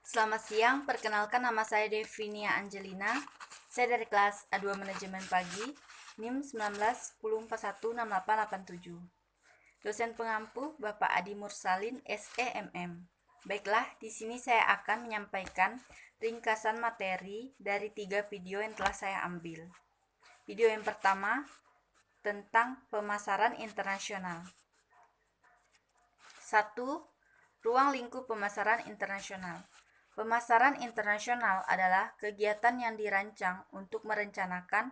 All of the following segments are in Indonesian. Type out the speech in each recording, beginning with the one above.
Selamat siang, perkenalkan nama saya Devinia Angelina. Saya dari kelas A2 Manajemen Pagi, NIM 1910416887. Dosen pengampu Bapak Adi Mursalin, SEMM. Baiklah, di sini saya akan menyampaikan ringkasan materi dari 3 video yang telah saya ambil. Video yang pertama tentang pemasaran internasional. 1. Ruang lingkup pemasaran internasional. Pemasaran internasional adalah kegiatan yang dirancang untuk merencanakan,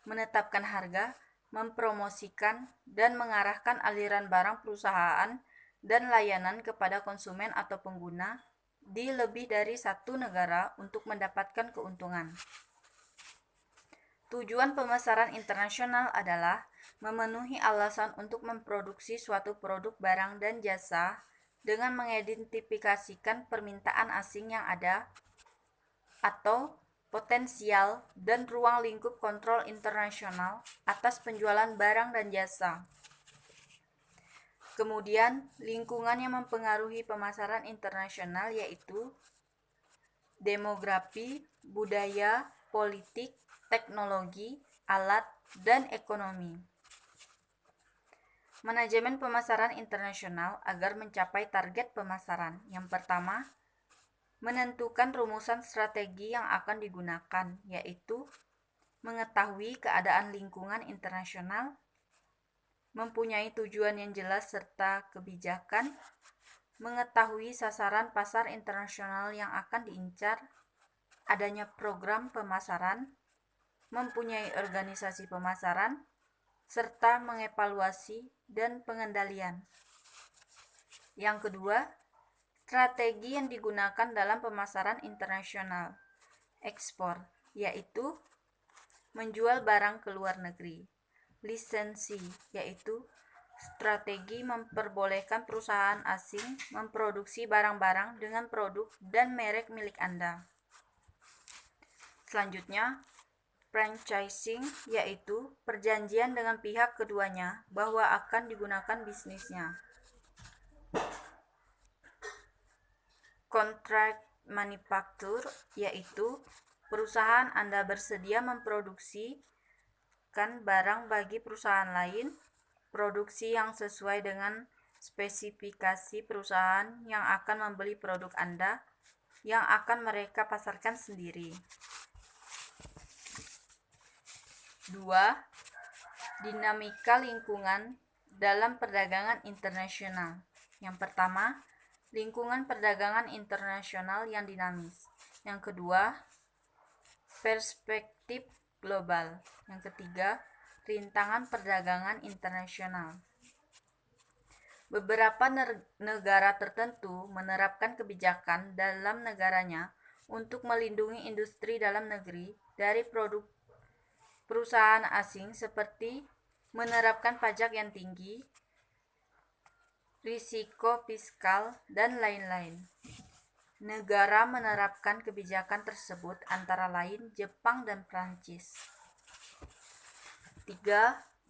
menetapkan harga, mempromosikan, dan mengarahkan aliran barang perusahaan dan layanan kepada konsumen atau pengguna di lebih dari satu negara untuk mendapatkan keuntungan. Tujuan pemasaran internasional adalah memenuhi alasan untuk memproduksi suatu produk, barang, dan jasa dengan mengidentifikasikan permintaan asing yang ada atau potensial dan ruang lingkup kontrol internasional atas penjualan barang dan jasa. Kemudian, lingkungan yang mempengaruhi pemasaran internasional yaitu demografi, budaya, politik, teknologi, alat, dan ekonomi. Manajemen pemasaran internasional agar mencapai target pemasaran. Yang pertama, menentukan rumusan strategi yang akan digunakan, yaitu mengetahui keadaan lingkungan internasional, mempunyai tujuan yang jelas serta kebijakan, mengetahui sasaran pasar internasional yang akan diincar, adanya program pemasaran, mempunyai organisasi pemasaran, serta mengevaluasi dan pengendalian. Yang kedua, strategi yang digunakan dalam pemasaran internasional, ekspor, yaitu menjual barang ke luar negeri. Lisensi, yaitu strategi memperbolehkan perusahaan asing memproduksi barang-barang dengan produk dan merek milik Anda. Selanjutnya, franchising, yaitu perjanjian dengan pihak keduanya bahwa akan digunakan bisnisnya. Contract manufacture, yaitu perusahaan Anda bersedia memproduksikan barang bagi perusahaan lain, produksi yang sesuai dengan spesifikasi perusahaan yang akan membeli produk Anda yang akan mereka pasarkan sendiri. 2. Dinamika lingkungan dalam perdagangan internasional. Yang pertama, lingkungan perdagangan internasional yang dinamis. Yang kedua, perspektif global. Yang ketiga, rintangan perdagangan internasional. Beberapa negara tertentu menerapkan kebijakan dalam negaranya untuk melindungi industri dalam negeri dari produk perusahaan asing, seperti menerapkan pajak yang tinggi, risiko fiskal, dan lain-lain. Negara menerapkan kebijakan tersebut antara lain Jepang dan Prancis. 3.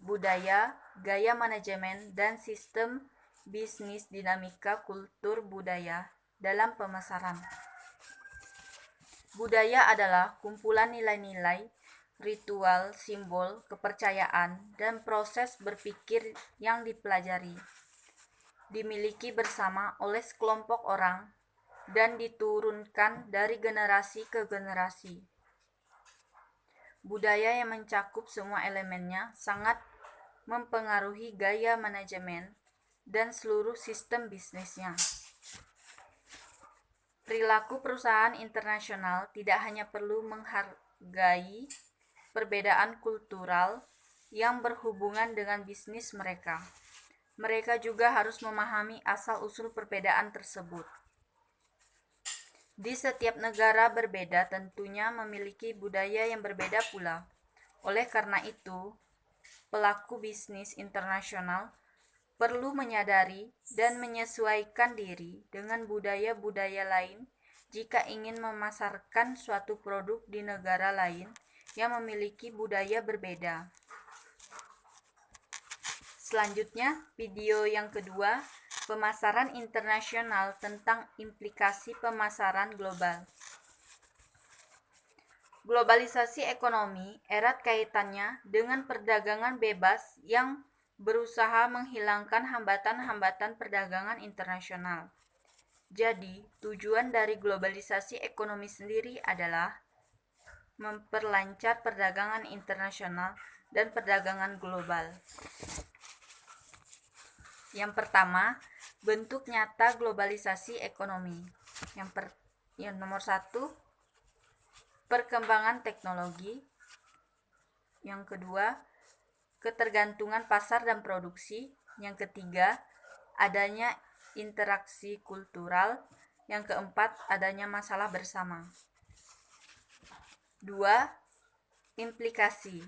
Budaya, gaya manajemen, dan sistem bisnis, dinamika kultur budaya dalam pemasaran. Budaya adalah kumpulan nilai-nilai, ritual, simbol, kepercayaan, dan proses berpikir yang dipelajari, dimiliki bersama oleh sekelompok orang, dan diturunkan dari generasi ke generasi. Budaya yang mencakup semua elemennya sangat mempengaruhi gaya manajemen dan seluruh sistem bisnisnya. Perilaku perusahaan internasional tidak hanya perlu menghargai perbedaan kultural yang berhubungan dengan bisnis mereka. Mereka juga harus memahami asal-usul perbedaan tersebut. Di setiap negara berbeda tentunya memiliki budaya yang berbeda pula. Oleh karena itu, pelaku bisnis internasional perlu menyadari dan menyesuaikan diri dengan budaya-budaya lain jika ingin memasarkan suatu produk di negara lain yang memiliki budaya berbeda. Selanjutnya, video yang kedua Pemasaran internasional tentang implikasi pemasaran global. Globalisasi ekonomi erat kaitannya dengan perdagangan bebas yang berusaha menghilangkan hambatan-hambatan perdagangan internasional. Jadi, tujuan dari globalisasi ekonomi sendiri adalah memperlancar perdagangan internasional dan perdagangan global. Yang pertama, bentuk nyata globalisasi ekonomi. Yang nomor 1, perkembangan teknologi. Yang kedua, ketergantungan pasar dan produksi. Yang ketiga, adanya interaksi kultural. Yang keempat, adanya masalah bersama. 2. Implikasi.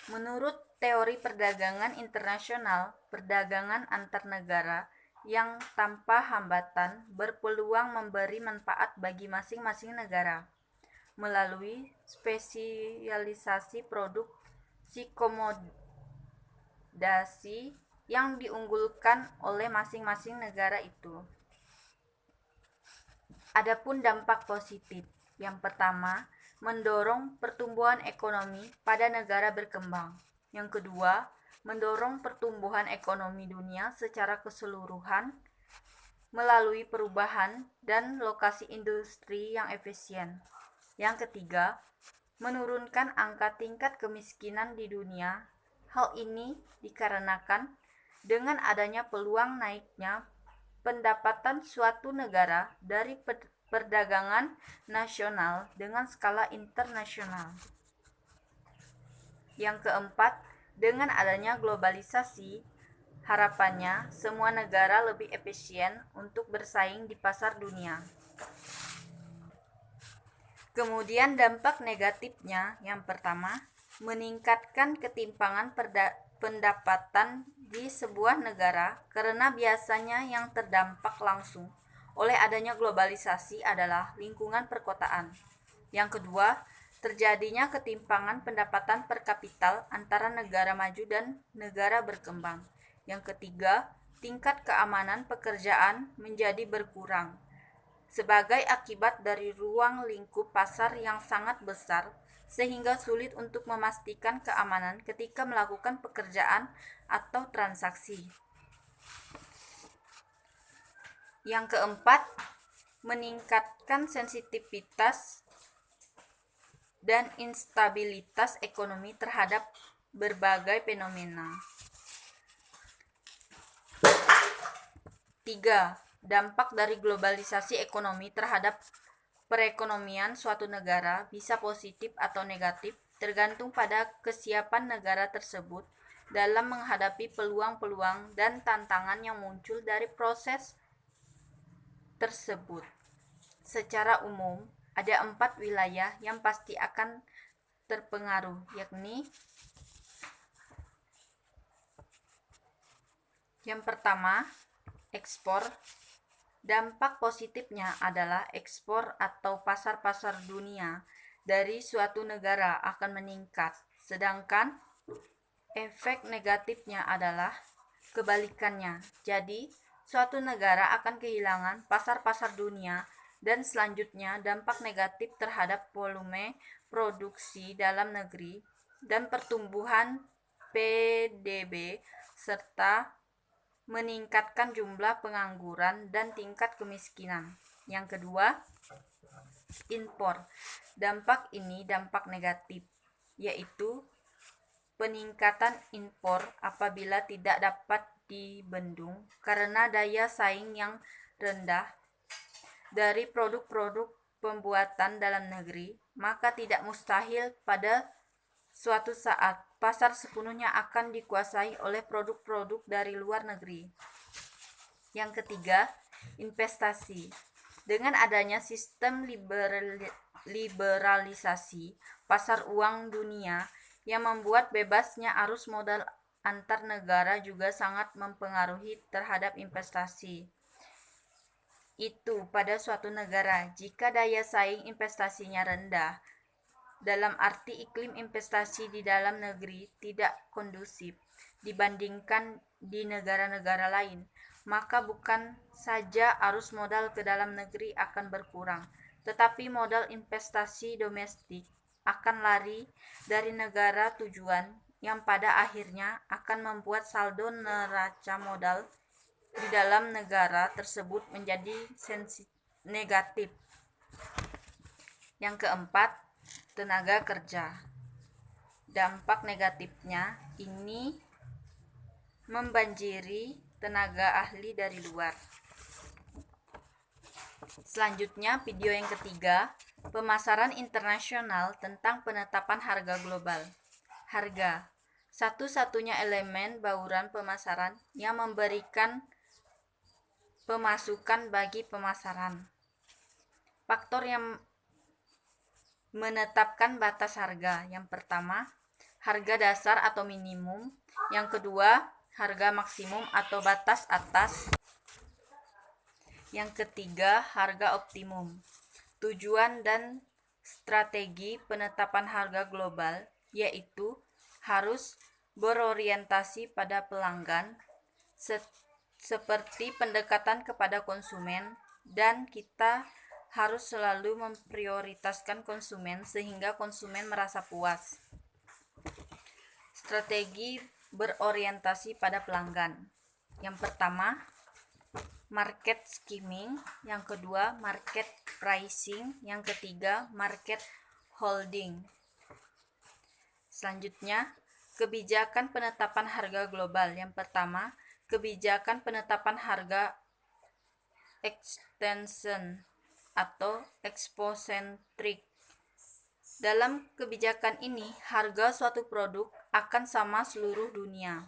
Menurut teori perdagangan internasional, perdagangan antar negara yang tanpa hambatan berpeluang memberi manfaat bagi masing-masing negara melalui spesialisasi produk komodasi yang diunggulkan oleh masing-masing negara itu. Adapun dampak positif, yang pertama, mendorong pertumbuhan ekonomi pada negara berkembang. Yang kedua, mendorong pertumbuhan ekonomi dunia secara keseluruhan melalui perubahan dan lokasi industri yang efisien. Yang ketiga, menurunkan angka tingkat kemiskinan di dunia. Hal ini dikarenakan dengan adanya peluang naiknya pendapatan suatu negara dari perdagangan nasional dengan skala internasional. Yang keempat, dengan adanya globalisasi, harapannya semua negara lebih efisien untuk bersaing di pasar dunia. Kemudian dampak negatifnya, yang pertama, meningkatkan ketimpangan pendapatan di sebuah negara karena biasanya yang terdampak langsung oleh adanya globalisasi adalah lingkungan perkotaan. Yang kedua, terjadinya ketimpangan pendapatan per kapita antara negara maju dan negara berkembang. Yang ketiga, tingkat keamanan pekerjaan menjadi berkurang sebagai akibat dari ruang lingkup pasar yang sangat besar sehingga sulit untuk memastikan keamanan ketika melakukan pekerjaan atau transaksi. Yang keempat, meningkatkan sensitivitas dan instabilitas ekonomi terhadap berbagai fenomena. 3. Dampak dari globalisasi ekonomi terhadap perekonomian suatu negara bisa positif atau negatif, tergantung pada kesiapan negara tersebut dalam menghadapi peluang-peluang dan tantangan yang muncul dari proses tersebut. Secara umum, ada 4 wilayah yang pasti akan terpengaruh, yakni yang pertama, ekspor. Dampak positifnya adalah ekspor atau pasar-pasar dunia dari suatu negara akan meningkat, sedangkan efek negatifnya adalah kebalikannya. Jadi, suatu negara akan kehilangan pasar-pasar dunia dan selanjutnya dampak negatif terhadap volume produksi dalam negeri dan pertumbuhan PDB serta meningkatkan jumlah pengangguran dan tingkat kemiskinan. Yang kedua, impor. Dampak ini dampak negatif, yaitu peningkatan impor apabila tidak dapat dibendung karena daya saing yang rendah dari produk-produk pembuatan dalam negeri, maka tidak mustahil pada suatu saat pasar sepenuhnya akan dikuasai oleh produk-produk dari luar negeri. Yang ketiga, investasi. Dengan adanya sistem liberalisasi pasar uang dunia yang membuat bebasnya arus modal antar negara juga sangat mempengaruhi terhadap investasi itu pada suatu negara. Jika daya saing investasinya rendah, dalam arti iklim investasi di dalam negeri tidak kondusif dibandingkan di negara-negara lain, maka bukan saja arus modal ke dalam negeri akan berkurang, tetapi modal investasi domestik akan lari dari negara tujuan yang pada akhirnya akan membuat saldo neraca modal di dalam negara tersebut menjadi negatif. Yang keempat, tenaga kerja. Dampak negatifnya ini membanjiri tenaga ahli dari luar. Selanjutnya, video yang ketiga, pemasaran internasional tentang penetapan harga global. Harga, satu-satunya elemen bauran pemasaran yang memberikan pemasukan bagi pemasaran. Faktor yang menetapkan batas harga. Yang pertama, harga dasar atau minimum. Yang kedua, harga maksimum atau batas atas. Yang ketiga, harga optimum. Tujuan dan strategi penetapan harga global yaitu harus berorientasi pada pelanggan seperti pendekatan kepada konsumen, dan kita harus selalu memprioritaskan konsumen sehingga konsumen merasa puas. Strategi berorientasi pada pelanggan. Yang pertama, market skimming. Yang kedua, market pricing. Yang ketiga, market holding. Selanjutnya, kebijakan penetapan harga global. Yang pertama, kebijakan penetapan harga extension atau exposentrik. Dalam kebijakan ini, harga suatu produk akan sama seluruh dunia,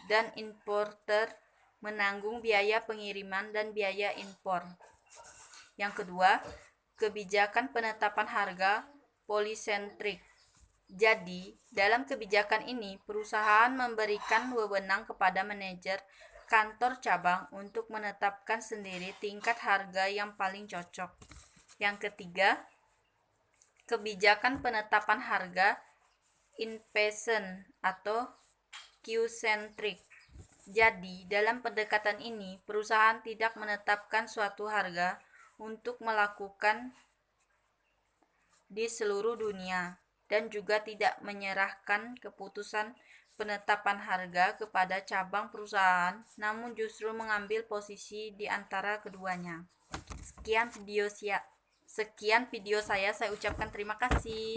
dan importer menanggung biaya pengiriman dan biaya impor. Yang kedua, kebijakan penetapan harga polisentrik. Jadi, dalam kebijakan ini, perusahaan memberikan wewenang kepada manajer kantor cabang untuk menetapkan sendiri tingkat harga yang paling cocok. Yang ketiga, kebijakan penetapan harga in-peasant atau Q-centric. Jadi, dalam pendekatan ini, perusahaan tidak menetapkan suatu harga untuk melakukan di seluruh dunia, dan juga tidak menyerahkan keputusan penetapan harga kepada cabang perusahaan, namun justru mengambil posisi di antara keduanya. Sekian video saya ucapkan terima kasih.